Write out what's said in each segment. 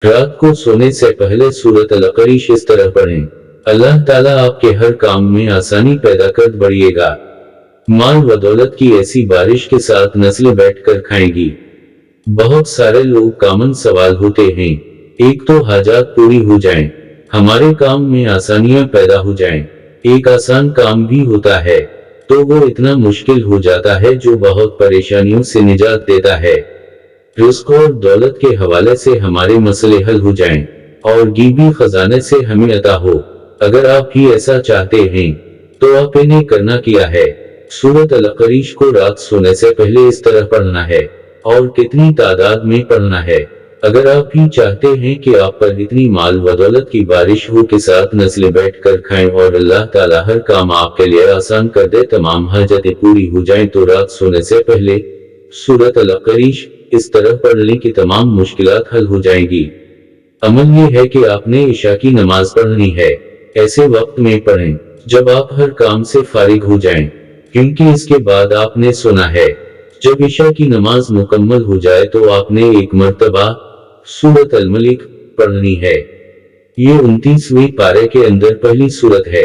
रात को सोने से पहले सूरत अल-क़रीश इस तरह पढ़ें। अल्लाह ताला आपके हर काम में आसानी पैदा कर बढ़िएगा। माल व दौलत की ऐसी बारिश के साथ नस्लें बैठकर खाएंगी। बहुत सारे लोग कॉमन सवाल होते हैं, एक तो हाजात पूरी हो जाएं, हमारे काम में आसानियां पैदा हो जाएं। एक आसान काम भी होता है तो वो इतना मुश्किल हो जाता है जो बहुत परेशानियों से निजात देता है। रिस्क और दौलत के हवाले से हमारे मसले हल हो जाएं और गीबी खजाने से हमें अता हो। अगर आप भी ऐसा चाहते हैं तो आपने करना क्या है, सूरत अल-क़रीश को रात सोने से पहले इस तरह पढ़ना है और कितनी तादाद में पढ़ना है। अगर आप भी चाहते हैं कि आप पर इतनी माल व दौलत की बारिश हो के साथ नस्लें बैठकर खाएं और अल्लाह ताला हर काम आपके लिए आसान कर दे, तमाम हाजतें पूरी हो जाएं, तो रात सोने से पहले सूरत अल-क़रीश इस तरह पढ़ लें कि तमाम मुश्किलात हल हो जाएंगी। अमल ये है कि आपने इशा की नमाज पढ़नी है। ऐसे वक्त में पढ़ें जब आप हर काम से फारिग हो जाएं, क्योंकि इसके बाद आपने सोना है। जब इशा की नमाज मुकम्मल हो जाए तो आपने एक मर्तबा सूरत अल-मलिक पढ़नी है। ये 29वें पारे के अंदर पहली सूरत है,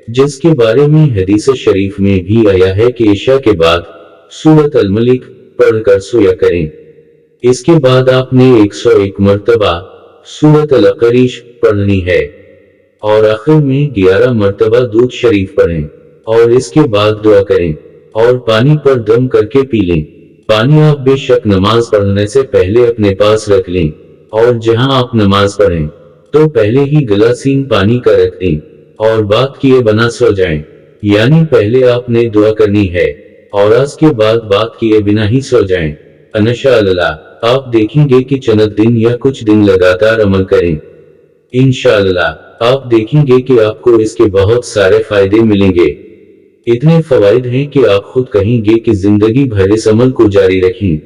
जिसके बारे में हदीस शरीफ में भी आया है कि इशा के बाद सूरत अल-मलिक पढ़कर सोया करें। इसके बाद आपने 101 मर्तबा सूरत अल-क़रीश पढ़नी है और आखिर में 11 मर्तबा दूध शरीफ पढ़ें और इसके बाद दुआ करें और पानी पर दम करके पी लें। पानी आप बेशक नमाज पढ़ने से पहले अपने पास रख लें और जहां आप नमाज पढ़ें तो पहले ही गिलासीन पानी का रख दें और बात किए बना सो जाएं। यानी पहले आपने दुआ करनी है और उसके बाद बात किए बिना ही सो जाएं। इंशाअल्लाह आप देखेंगे कि चंद दिन या कुछ दिन लगातार अमल करें, इंशाअल्लाह आप देखेंगे कि आपको इसके बहुत सारे फायदे मिलेंगे। इतने फवाइद हैं कि आप खुद कहेंगे कि जिंदगी भर इस अमल को जारी रखें।